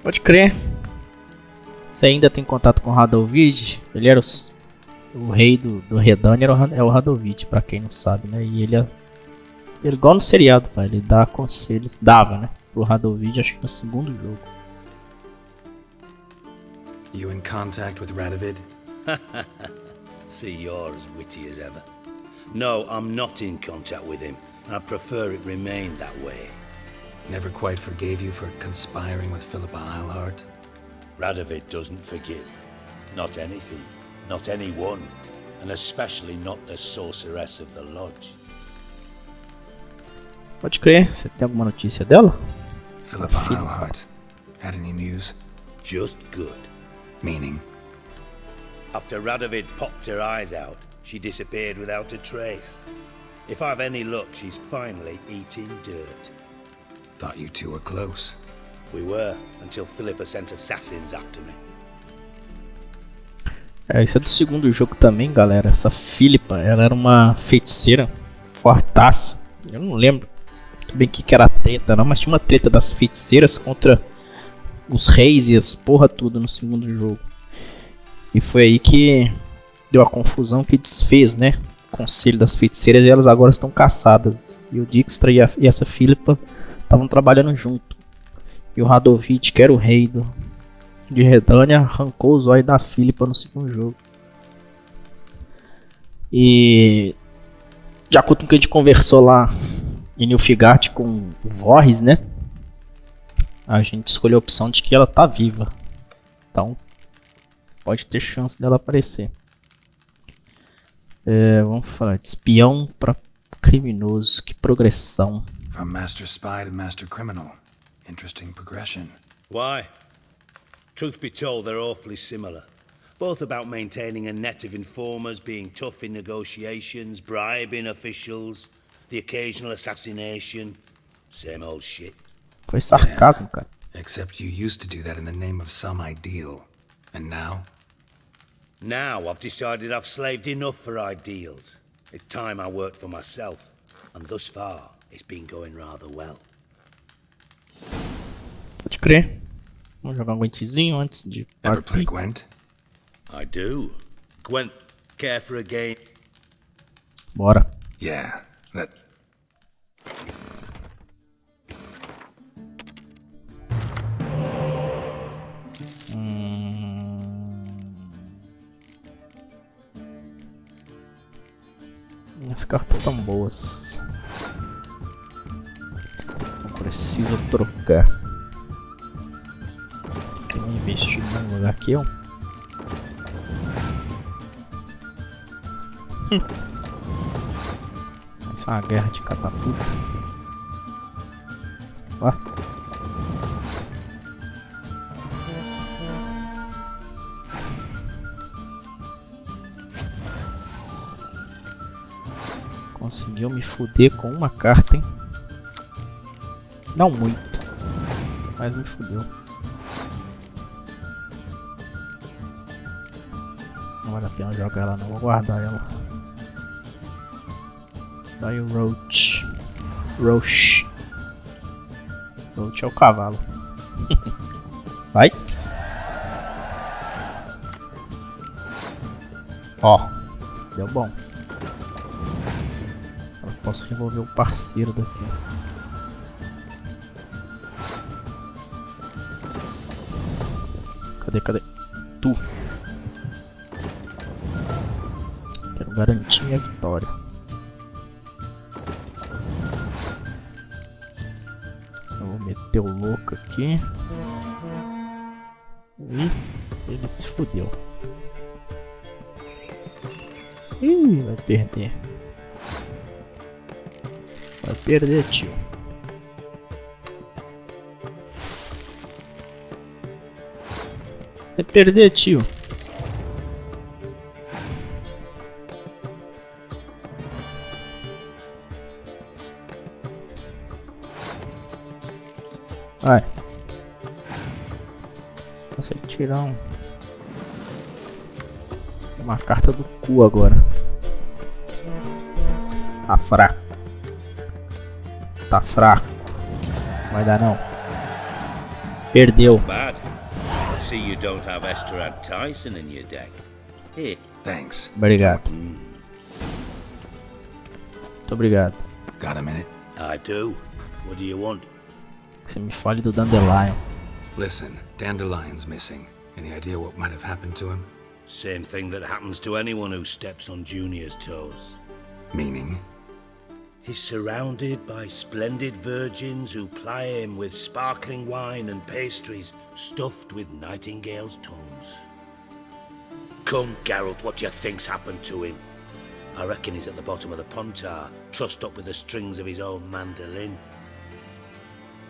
Pode crer. Você ainda tem contato com o Radovid? Ele era o rei do Redânia, é o Radovid, pra quem não sabe, né? E ele igual no seriado, tá? Ele dá conselhos, dava, né? Pro Radovid, acho que no segundo jogo. You in contact with Radovid? See, you're as witty as ever. No, I'm not in contact with him. I prefer it remain that way. Never quite forgave you for conspiring with Philippa Eilhart? Radovid doesn't forgive. Not anything, not anyone, and especially not the sorceress of the lodge. Pode crer, você tem alguma notícia dela? Philippa Eilhart. Had any news? Just good. Meaning? After Radovid popped her eyes out, she disappeared without a trace. If I've any luck, she's finally eating dirt. Thought you two were close. We were, until Philippa sent assassins after me. Isso é do segundo jogo também, galera. Essa Philippa, ela era uma feiticeira fortaça. Eu não lembro bem o que era a treta, não, mas tinha uma treta das feiticeiras contra os reis e as porra tudo no segundo jogo. E foi aí que deu a confusão que desfez, né? O conselho das feiticeiras, e elas agora estão caçadas. E o Dijkstra e essa Philippa estavam trabalhando junto. E o Radovid, que era o rei de Redânia, arrancou os olhos da Philippa no segundo jogo. E de acordo com o que a gente conversou lá em Nilfgaard com o Vorris, né? A gente escolheu a opção de que ela tá viva. Então pode ter chance dela aparecer. Vamos falar de espião para criminoso. Que progressão. From Master Spy to Master Criminal. Interesting progression. Why? Truth be told, they're awfully similar. Both about maintaining a net of informers, being tough in negotiations, bribing officials, the occasional assassination. Same old shit. Foi sarcasmo, cara. Except you used to do that in the name of some ideal. And now? Now I've decided I've slaved enough for ideals. It's time I worked for myself. And thus far, it's been going rather well. Pode crer. Vamos jogar um Gwentzinho antes de Ever partir. play Gwent? I do. Gwent, care for a game? Bora. Yeah, that... Minhas cartas tão boas. Eu preciso trocar. Vou investir num lugar aqui, ó. Isso é uma guerra de catapulta. Ó. Conseguiu me fuder com uma carta, hein? Não muito, mas me fudeu. Não vale a pena jogar ela não, vou guardar ela. Vai o Roach. Roach. Roach é o cavalo. Vai. Ó, deu bom. Eu posso remover o parceiro daqui. Cadê? Tu. Quero garantir minha vitória. Eu vou meter o louco aqui. E ele se fudeu. Ih, vai perder. Vai perder, tio. Vai perder, tio. Vai. Consegui tirar uma carta do cu agora. Tá fraco. Tá fraco. Vai dar não. Perdeu. Bad. See you don't have Esterad Tyson in your deck. Here. Thanks. Obrigado. Muito obrigado. Got a minute? I do. What do you want? Que você me fale do Dandelion. Listen, Dandelion's missing. Any idea what might have happened to him? Same thing that happens to anyone who steps on Junior's toes. Meaning? He's surrounded by splendid virgins who ply him with sparkling wine and pastries stuffed with nightingales' tongues. Come, Geralt, what do you think's happened to him? I reckon he's at the bottom of the Pontar, trussed up with the strings of his own mandolin.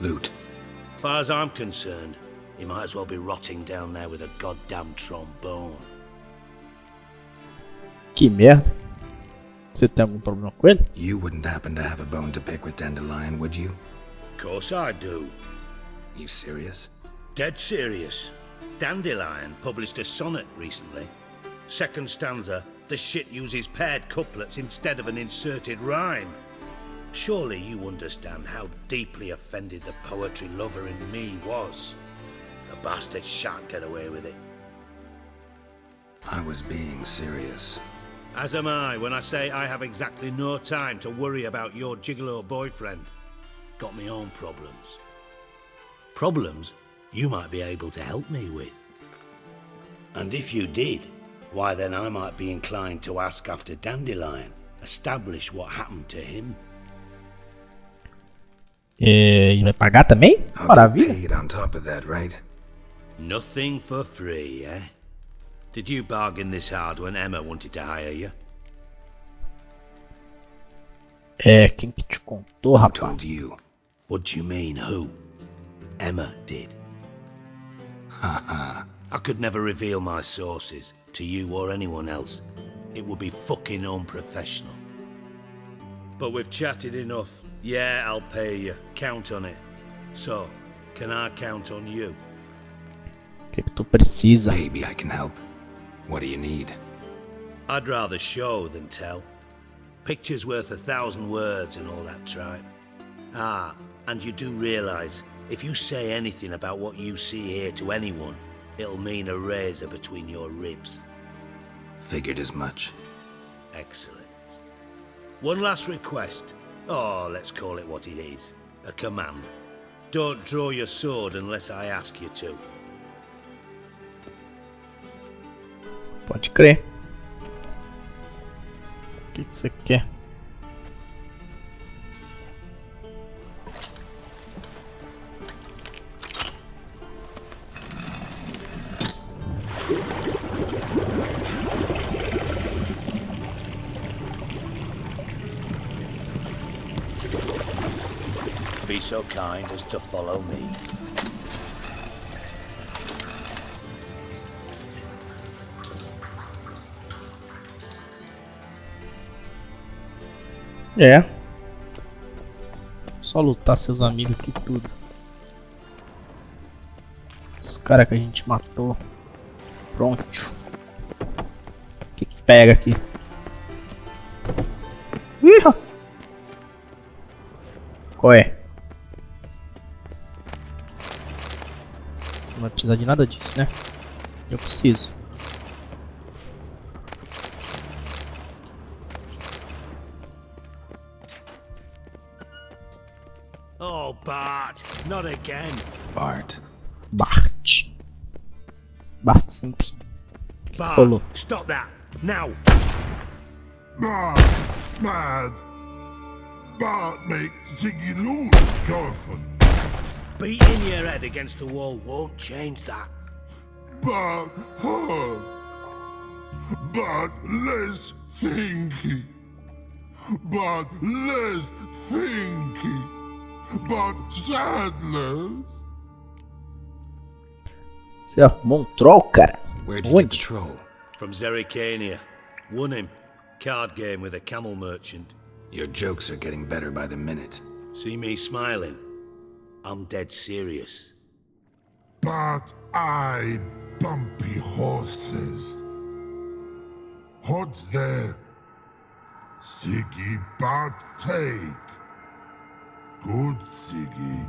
Loot. As far as I'm concerned, he might as well be rotting down there with a goddamn trombone. Que merda. Você tem algum problema com ele? You wouldn't happen to have a bone to pick with Dandelion, would you? Of course I do. You serious? Dead serious. Dandelion published a sonnet recently. Second stanza, the shit uses paired couplets instead of an inserted rhyme. Surely you understand how deeply offended the poetry lover in me was. The bastard shan't get away with it. I was being serious. As am I when I say I have exactly no time to worry about your gigolo boyfriend. Got me own problems. Problems you might be able to help me with. And if you did, why then I might be inclined to ask after Dandelion, establish what happened to him. E vai pagar também? I'll get Maravilha. paid on top of that, right? Nothing for free, eh? Did you bargain this hard when Emma wanted to hire you? É, quem que te contou, Who rapaz? told you? What do you mean, who? Emma did. Haha. I could never reveal my sources to you or anyone else. It would be fucking unprofessional. But we've chatted enough. Yeah, I'll pay you. Count on it. So, can I count on you? O que que tu precisa? Maybe I can help. What do you need? I'd rather show than tell. Picture's worth 1,000 words and all that tripe. Ah, and you do realize, if you say anything about what you see here to anyone, it'll mean a razor between your ribs. Figured as much. Excellent. One last request. Oh, let's call it what it is. A command. Don't draw your sword unless I ask you to. Pode crer. O que que você quer? Be so kind as to follow me. É. Só lutar seus amigos aqui tudo. Os caras que a gente matou. Pronto. O que que pega aqui? Ih! Qual é? Não vai precisar de nada disso, né? Eu preciso. Oh, Bart, not again. Bart. Bart. Bart Simpson. Bart, Rolou. stop that, now. Bart, mad. Bart makes Sigi lose, Jonathan. Beating your head against the wall won't change that. Bart hurt. Bart less thinky. Bart less thinky. Bart sadness. Você arrumou um troll, cara? Where'd you get the Onde? troll? From Zerrikania. Won him. Card game with a camel merchant. Your jokes are getting better by the minute. See me smiling? I'm dead serious. Bart eye bumpy horses. What's there? Sigi Bart take. Good Sigi.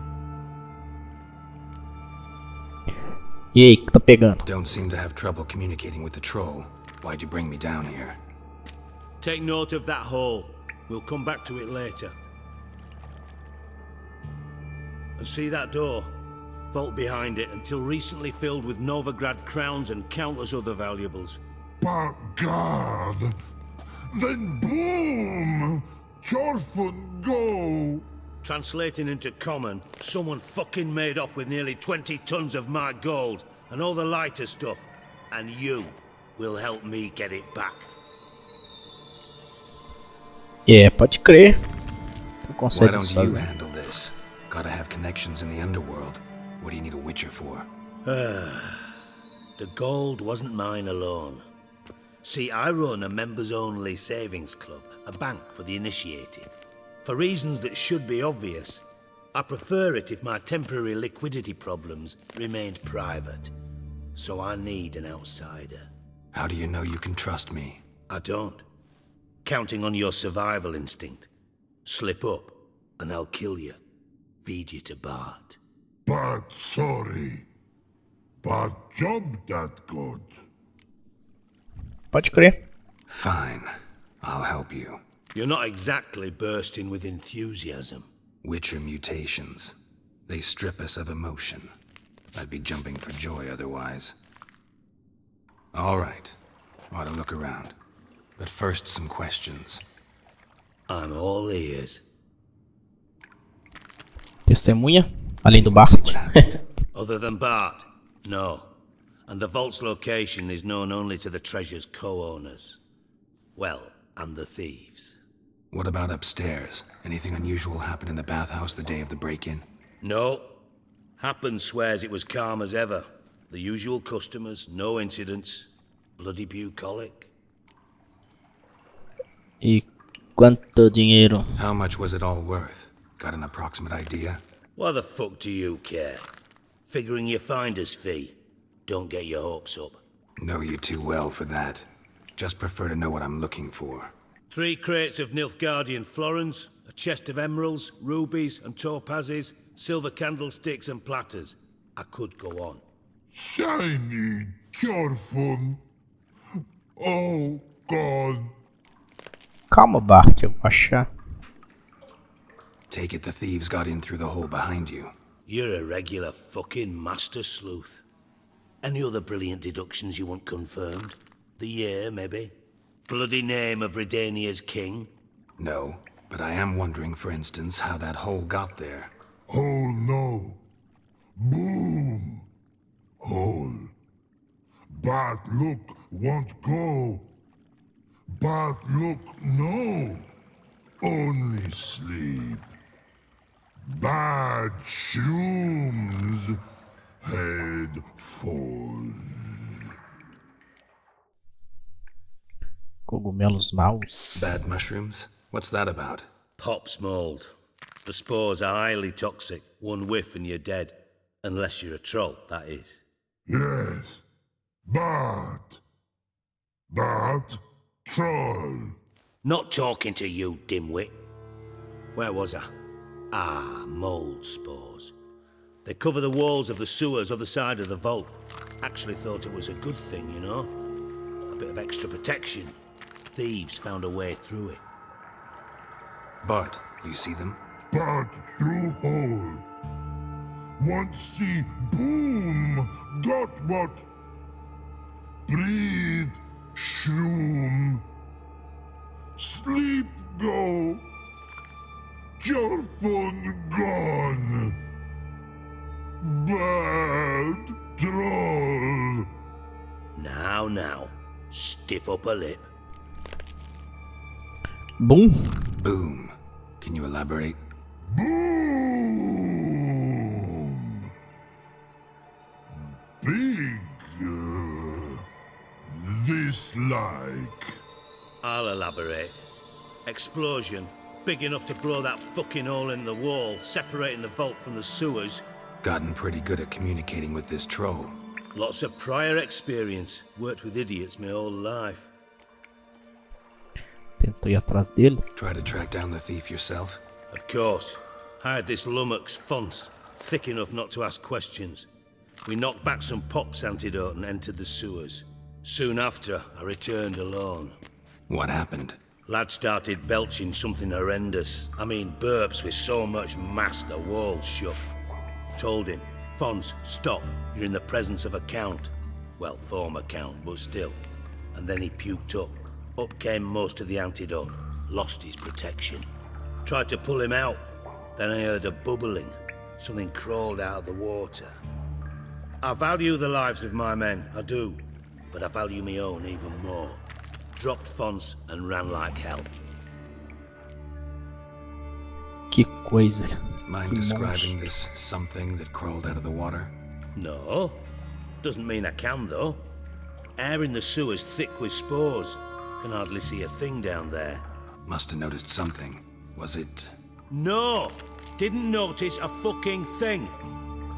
E aí, que tá pegando? Don't seem to have trouble communicating with the troll. Why'd you bring me down here? Take note of that hole. We'll come back to it later. And see that door? Vault behind it, until recently filled with Novigrad crowns and countless other valuables. But God, then boom! Chorfun go! Translating into common, someone fucking made off with nearly 20 tons of my gold and all the lighter stuff. And you will help me get it back. É, pode crer. Tu Why consegue don't isso you fazer. handle this? Gotta have connections in the underworld. What do you need a witcher for? The gold wasn't mine alone. See, I run a members-only savings club, a bank for the initiated. For reasons that should be obvious, I prefer it if my temporary liquidity problems remained private. So I need an outsider. How do you know you can trust me? I don't. Counting on your survival instinct. Slip up, and I'll kill you. Feed you to Bart. But sorry. But job that good. Pode crer. Fine. I'll help you. You're not exactly bursting with enthusiasm. Witcher mutations. They strip us of emotion. I'd be jumping for joy otherwise. All right. Ought to look around. But first, some questions. I'm all ears. Testemunha, além do See Bart. what happened. Other than Bart, no. And the vault's location is known only to the treasure's co-owners. Well, and the thieves. What about upstairs? Anything unusual happen in the bathhouse the day of the break-in? No. Happen swears it was calm as ever. The usual customers, no incidents. Bloody bucolic. E quanto dinheiro? How much was it all worth? Got an approximate idea? Why the fuck do you care? Figuring your finder's fee. Don't get your hopes up. Know you too well for that. Just prefer to know what I'm looking for. 3 crates of Nilfgaardian florins, a chest of emeralds, rubies and topazes, silver candlesticks and platters. I could go on. Shiny Chorfun. Oh God. Calma, Bart, eu vou achar. Take it the thieves got in through the hole behind you. You're a regular fucking master sleuth. Any other brilliant deductions you want confirmed? The year, maybe? Bloody name of Redania's king? No, but I am wondering, for instance, how that hole got there. Hole no. Boom. Hole. But look won't go. But look no. Only sleep. Bad shrooms. Head falls. Cogumelos maus. Bad mushrooms? What's that about? Pop's mold. The spores are highly toxic. One whiff and you're dead. Unless you're a troll, that is. Yes. But troll. Not talking to you, dimwit. Where was I? Ah, mold spores. They cover the walls of the sewers other side of the vault. Actually thought it was a good thing, you know? A bit of extra protection. Thieves found a way through it. Bart, you see them? But through hole. Want see boom. Got what? Breathe. Shroom. Sleep go. Your phone gone. Bad troll. Now. Stiff upper lip. Boom. Boom. Can you elaborate? Boom. Big. This like. I'll elaborate. Explosion. Big enough to blow that fucking hole in the wall, separating the vault from the sewers. Gotten pretty good at communicating with this troll. Lots of prior experience. Worked with idiots my whole life. Tentou ir atrás deles. Try to track down the thief yourself? Of course. Hired this lummox Fonce, thick enough not to ask questions. We knocked back some pop's antidote and entered the sewers. Soon after, I returned alone. What happened? Lad started belching something horrendous. I mean, burps with so much mass the walls shook. Told him, Fons, stop. You're in the presence of a count. Well, former count, but still. And then he puked up. Up came most of the antidote. Lost his protection. Tried to pull him out. Then I heard a bubbling. Something crawled out of the water. I value the lives of my men, I do. But I value my own even more. Dropped Fons and ran like hell. Que coisa. Mind Que describing monstro. this something that crawled out of the water? No. Doesn't mean I can, though. Air in the sewer's thick with spores. Can hardly see a thing down there. Must have noticed something. Was it... No! Didn't notice a fucking thing.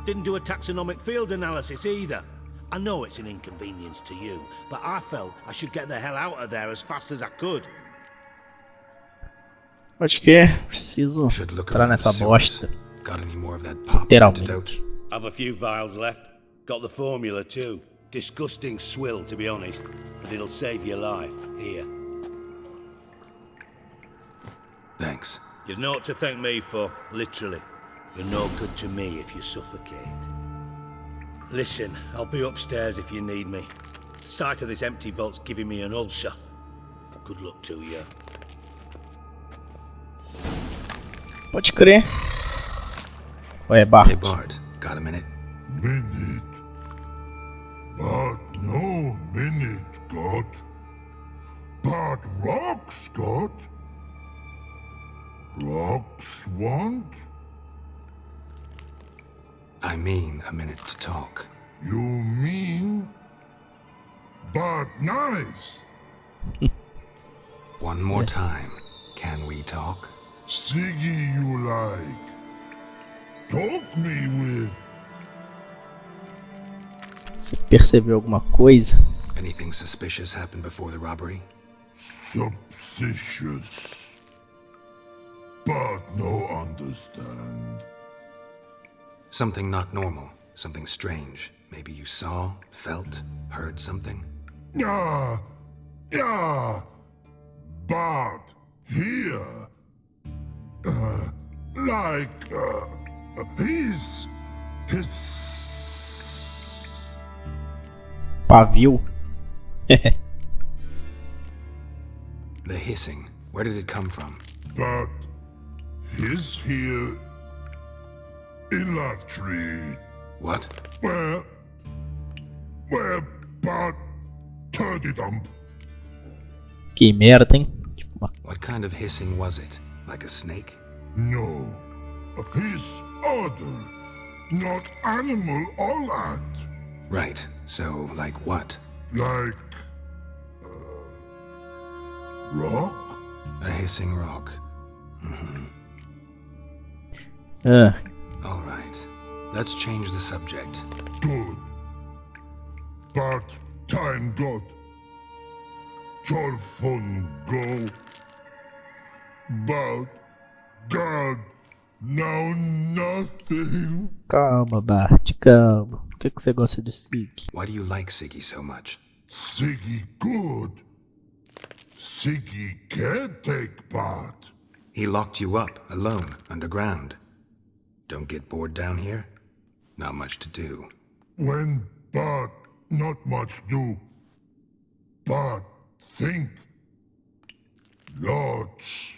Didn't do a taxonomic field analysis either. I know it's an inconvenience to you, but I felt I should get the hell out of there as fast as I could. Acho que preciso Should look entrar around the nessa sewers. bosta. Got any more of that pop Literalmente. antidote? I've a few vials left. Got the formula too. Disgusting swill, to be honest. But it'll save your life. Here. Thanks. You've naught to thank me for, literally. You're no good to me if you suffocate. Listen, I'll be upstairs if you need me. Sight of this empty vault's giving me an ulcer. Good luck to you. Pode crer. Ué, Bart. Hey Bart, got a minute? Minute. But no minute got. But rocks got. Rocks want? I mean a minute to talk. You mean? But nice. One more time. Can we talk? Sigi you like. Talk me with. Você percebeu alguma coisa? Anything suspicious happened before the robbery? Suspicious. But no understand. Something not normal. Something strange. Maybe you saw, felt, heard something? Yeah. But here. His. Pavio? The hissing. Where did it come from? But his here. In that tree. What? Where but turdy dump. Que merda, hein? Tipo uma... What kind of hissing was it? Like a snake? No. His other. Not animal all that. Right. So, like what? Like rock? A hissing rock. Ah, All right. Let's change the subject. Good. But time got. Fun go. But God, now nothing. calma, Bart, calma. Por que você gosta do Sigi? Why do you like Sigi so much? Sigi good. Sigi can't take part. He locked you up, alone, underground. Don't get bored down here? Not much to do. When but not much do. But think. Lots.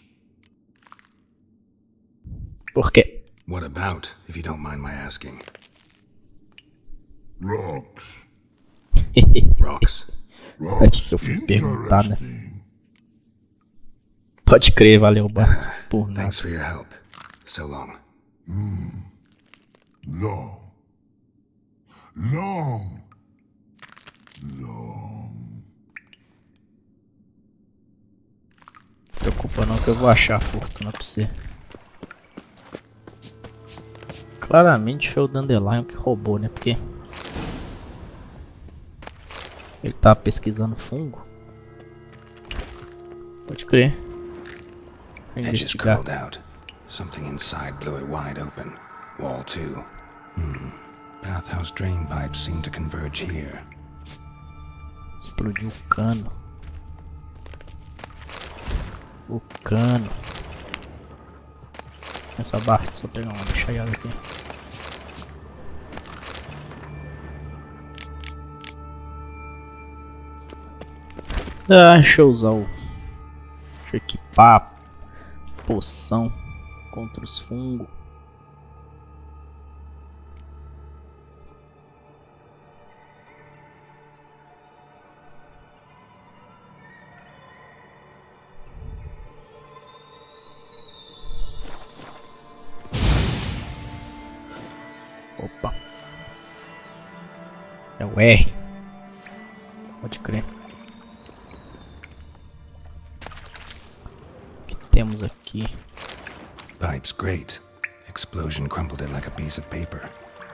Por quê? What about, if you don't mind my asking? Rocks. Rocks? Acho que eu fui perguntar, né? Interesting. Pode crer, valeu, Bart. Por nada. Thanks for your help. So long. Long. Long. Long. Não preocupa não que eu vou achar a fortuna pra você. Claramente foi o Dandelion que roubou, né? Porque ele tá pesquisando fungo. Pode crer. Vou Edges investigar. curled out. Something inside blew it wide open. Wall too. Bathhouse drain pipes seem to converge here. Explodiu o cano. O cano. Essa barra, só pegar uma, deixar ela aqui. Deixa eu usar o... Deixa eu equipar poção contra os fungos. Opa. É o R. Pode crer. O que temos aqui? Pipes great. Explosion crumpled it like a piece of paper.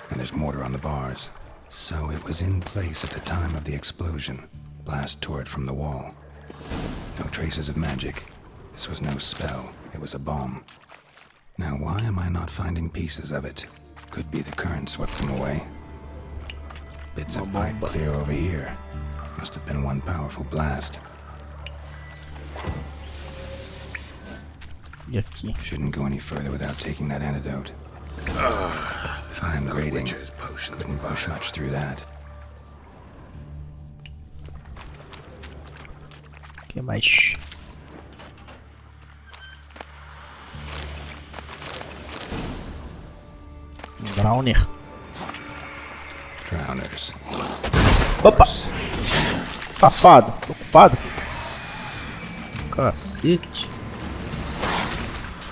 And there's mortar on the bars. So it was in place at the time of the explosion. Blast tore it from the wall. No traces of magic. This was no spell. It was a bomb. Now why am I not finding pieces of it? Could be the current swept them away. Bits of pipe clear over here. Must have been one powerful blast. E aqui? Shouldn't go any further without taking that antidote. Fine rating. Couldn't push much through that. O que mais? Browner. Drowners. Opa! Safado, tô ocupado. Cacete.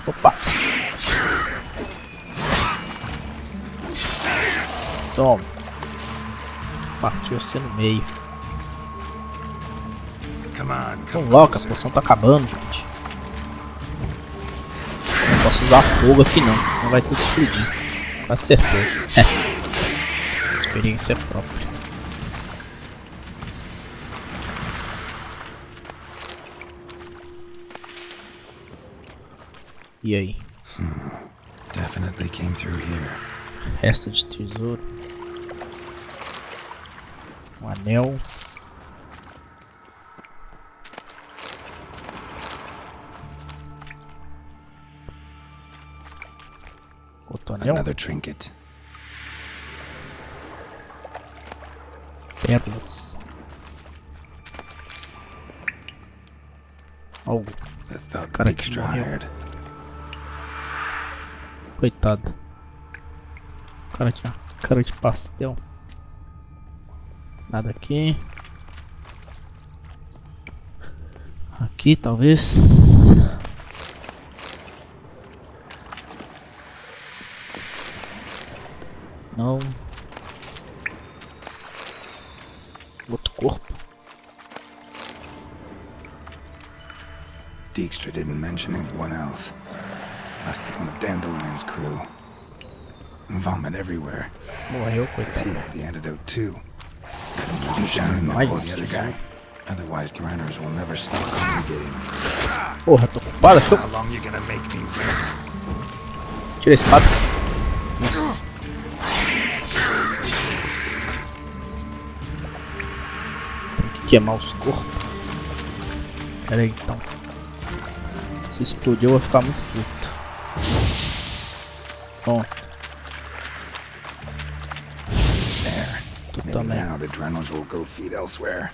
Opa! Toma. Partiu você no meio. Não louca, a poção tá acabando, gente. Não posso usar fogo aqui não, senão vai tudo explodir. Com certeza. Experiência própria. E aí? Definitely came through here. Resto de tesouro. Um anel. Outro anel. Another trinket. Pérolas. Algo. The thug Cara que Dijkstra morreu. hired. Coitado. O cara tinha cara de pastel. Nada aqui. Aqui talvez. Não. Outro corpo. Dijkstra didn't mention anyone else. Must be one of Dandelion's crew. Vomit everywhere. Morreu, He coitado. had the antidote too. Couldn't let him shine him Mais or the other tesouro. guy. Otherwise, drowners will never stop congregating. Porra, tô ocupado. Deixa eu... How long you gonna make me wait? Tira a espada. Isso. Tem que queimar os corpos. Pera aí então. Se explodir eu vou ficar muito puto. Pronto. There. Tu Maybe também. now the drowners will go feed elsewhere.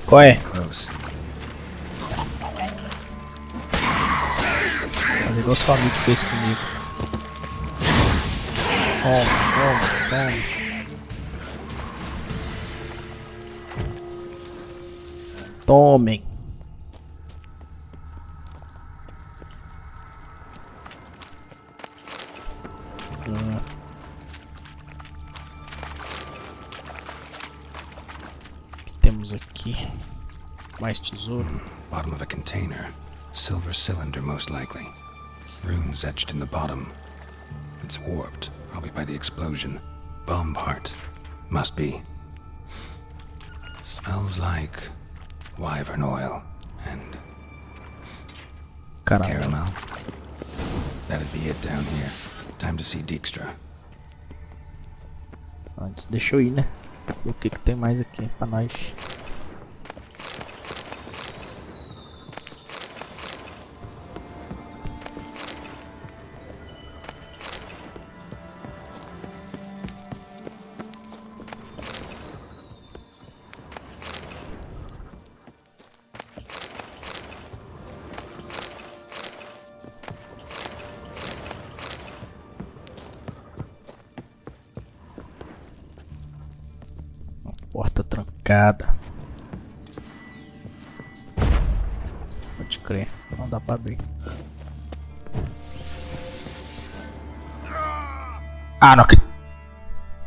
Qual é? Close. Fazer igual seu amigo fez comigo. Toma. Tomem. O que temos aqui? Mais tesouro. Bottom of a container. Silver cylinder, most likely. Runes etched in the bottom. It's warped, probably by the explosion. Bomb part. Must be. Smells like wyvern oil and Caralho. caramel. That'd be it down here. Time to see Dijkstra. Antes deixa eu ir, né? O que que tem mais aqui pra nós? Porta trancada. Pode crer, não dá pra abrir. Ah, não acredito.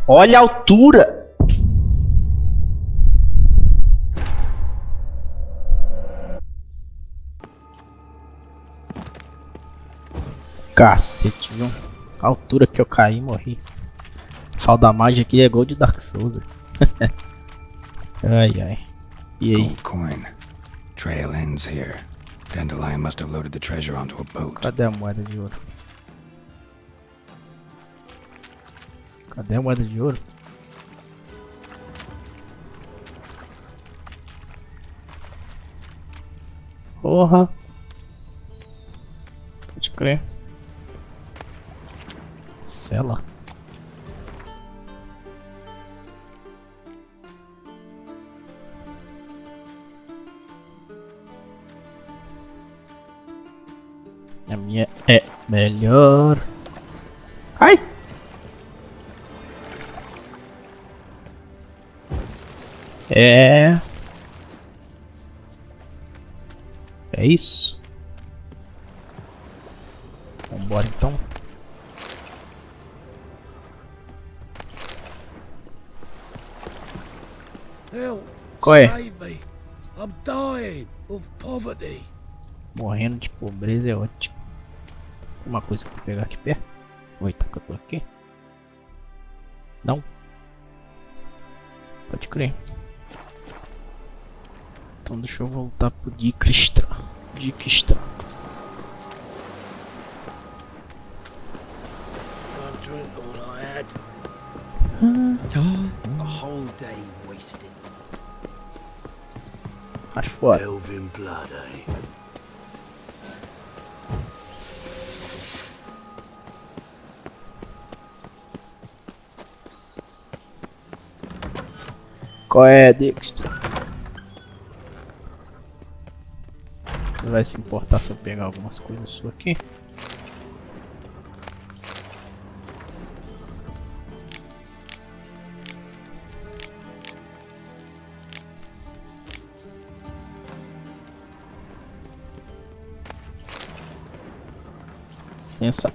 Olha a altura! Cacete, viu? A altura que eu caí e morri. Falda mágica aqui é gol de Dark Souls. Ai, ai. E aí? Gold coin. Trail ends here. Dandelion must have loaded the treasure onto a boat. Cadê a moeda de ouro? Cadê a moeda de ouro? Porra! Pode crer. Cela. A minha é melhor. Ai! É isso. Vambora então. Help! Qual é? Save me! I'm dying of poverty. Morrendo de pobreza é ótimo. Tem uma coisa que eu vou pegar aqui perto. Oi, tá por aqui? Não? Pode crer. Então deixa eu voltar pro Dijkstra. Dijkstra. I drink all I had. A whole day wasted. Acho foda. Reuven blood, eh? Qual é, Dijkstra? Você vai se importar se eu pegar algumas coisas suas aqui? Pensa.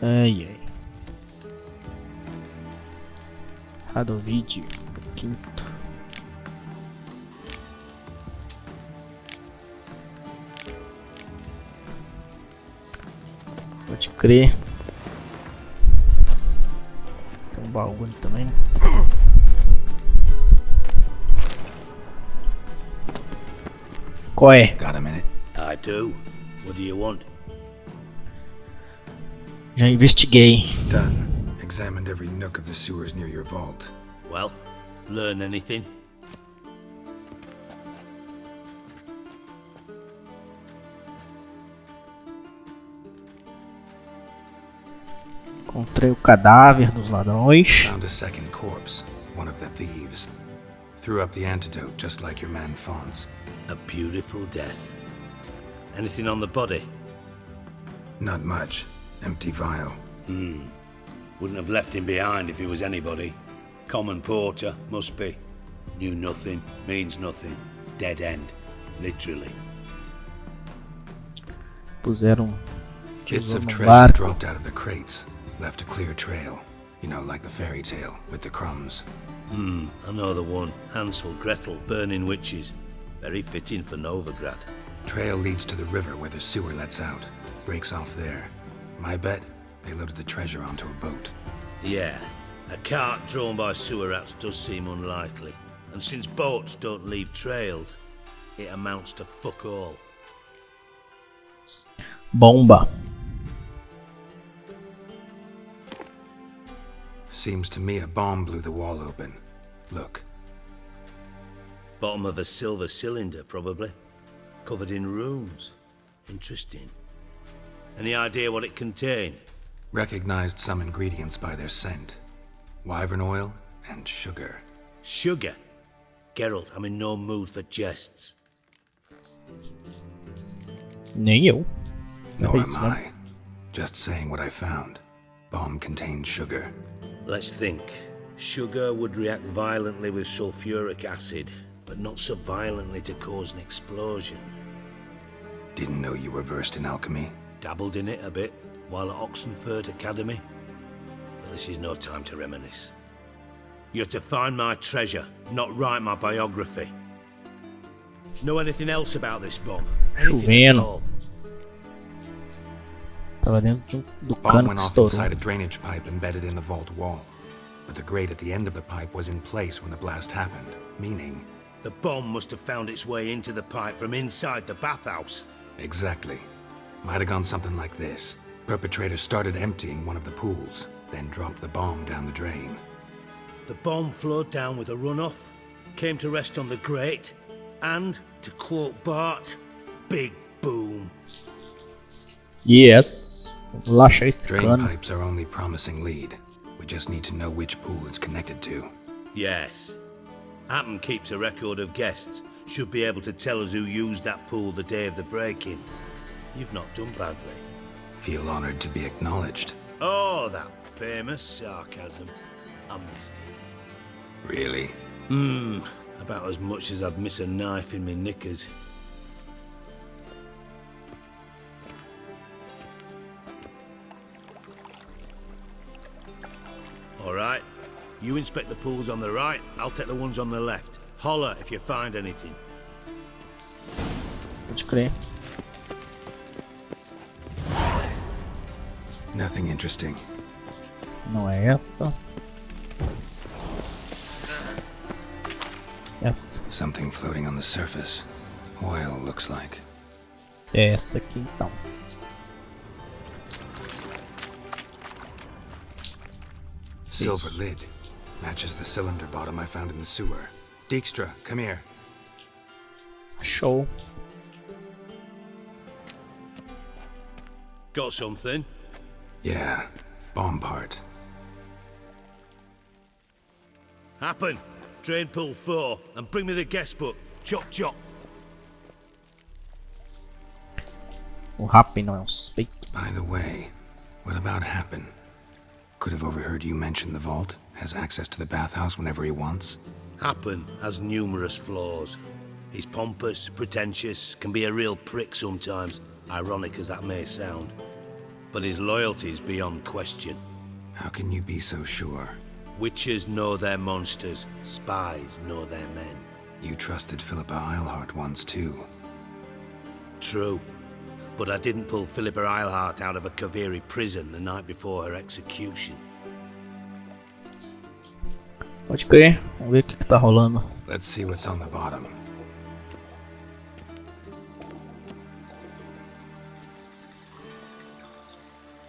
Ai ai. Errado vídeo. Quinto. Pode crer. Tem um baú ali também. Qual é? Got a minute? I do. What do you want? Já investiguei. Done. Examined every nook of the sewers near your vault. Well, learn anything? Encontrei o cadáver dos ladrões. Found a second corpse, one of the thieves. Threw up the antidote just like your man Fonz. A beautiful death. Anything on the body? Not much. Empty vial. Wouldn't have left him behind if he was anybody. Common porter, must be. Knew nothing, means nothing. Dead end. Literally. Puseram Bits tesouro of no treasure barco. dropped out of the crates. Left a clear trail. You know, like the fairy tale, with the crumbs. I know the one. Hansel, Gretel, burning witches. Very fitting for Novigrad. Trail leads to the river where the sewer lets out. Breaks off there. My bet, they loaded the treasure onto a boat. Yeah, a cart drawn by sewer rats does seem unlikely. And since boats don't leave trails, it amounts to fuck all. Bomba. Seems to me a bomb blew the wall open. Look. Bottom of a silver cylinder, probably. Covered in runes. Interesting. Any idea what it contained? Recognized some ingredients by their scent. Wyvern oil and sugar. Sugar? Geralt, I'm in no mood for jests. Nem eu. Nor É am isso, né? I. Just saying what I found. Bomb contained sugar. Let's think. Sugar would react violently with sulfuric acid, but not so violently to cause an explosion. Didn't know you were versed in alchemy. Dabbled in it a bit while at Oxenford Academy. But this is no time to reminisce. You're to find my treasure, not write my biography. Know anything else about this bomb? Anything at Reuven. all? Tava dentro do Bomb cano que went off estourou. inside a drainage pipe embedded in the vault wall. But the grate at the end of the pipe was in place when the blast happened, meaning... The bomb must have found its way into the pipe from inside the bathhouse. Exactly. Might have gone something like this. Perpetrator started emptying one of the pools, then dropped the bomb down the drain. The bomb flowed down with a runoff, came to rest on the grate, and, to quote Bart, big boom. Yes. Vou lá achar esse Drain cano. pipes are only promising lead. We just need to know which pool it's connected to. Yes. Happen keeps a record of guests. Should be able to tell us who used that pool the day of the break-in. You've not done badly. Feel honored to be acknowledged. Oh, that famous sarcasm. I missed it. Really? About as much as I'd miss a knife in my knickers. All right. You inspect the pools on the right, I'll take the ones on the left. Holler if you find anything. Pode crer. Nothing interesting. Não é essa. Essa. Something floating on the surface. Oil, looks like. É essa aqui então. Silver lid. Matches the cylinder bottom I found in the sewer. Dijkstra, come here. Show. Got something? Yeah, bomb part. Happen. Drain pool 4 and bring me the guest book. Chop chop. O Happy não é um suspeito. By the way, what about Happen? Could have overheard you mention the vault. Has access to the bathhouse whenever he wants. Happen has numerous flaws. He's pompous, pretentious, can be a real prick sometimes, ironic as that may sound. But his loyalty's beyond question. How can you be so sure? Witches know their monsters, spies know their men. You trusted Philippa Eilhart once too. True. But I didn't pull Philippa Eilhart out of a Kaviri prison the night before her execution. Pode crer. Vamos ver o que tá rolando. Let's see what's on the bottom.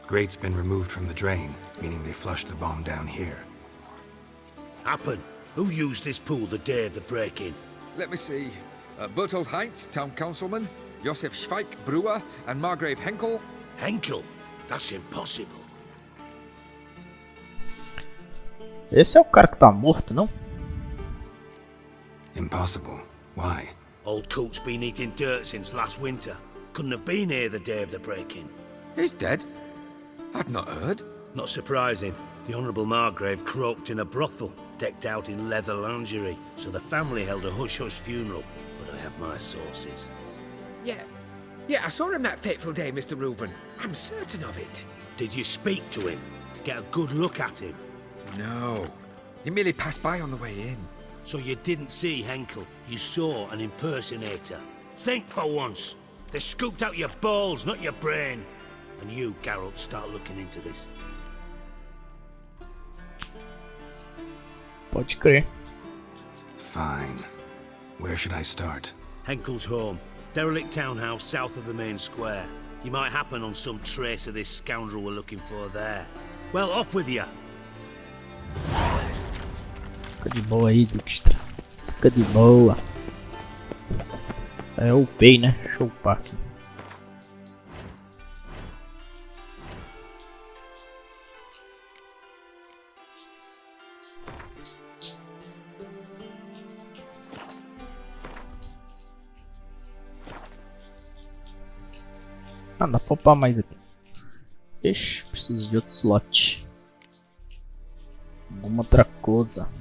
Grate's been removed from the drain, meaning they flushed the bomb down here. Happen. Who used this pool the day of the break-in? Let me see. Bertold Heinz, town councilman, Josef Schweik, brewer, and Margrave Henkel. Henkel? That's impossible. Esse é o cara que tá morto, não? Impossible. Why? Old Coot's been eating dirt since last winter. Couldn't have been here the day of the break-in. He's dead? I'd not heard. Not surprising. The Honourable Margrave croaked in a brothel, decked out in leather lingerie, so the family held a hush-hush funeral, but I have my sources. Yeah, I saw him that fateful day, Mr. Reuven. I'm certain of it. Did you speak to him? Get a good look at him? No. He merely passed by on the way in. So you didn't see Henkel, you saw an impersonator. Think for once. They scooped out your balls, not your brain. And you, Geralt, start looking into this. Pode crer. Fine. Where should I start? Henkel's home. Derelict townhouse south of the main square. You might happen on some trace of this scoundrel we're looking for there. Well, off with you. Fica de boa aí, Dijkstra. Fica de boa. É o upei, né? Deixa eu upar aqui. Ah, dá pra upar mais aqui. Ixi, preciso de outro slot. Alguma outra coisa.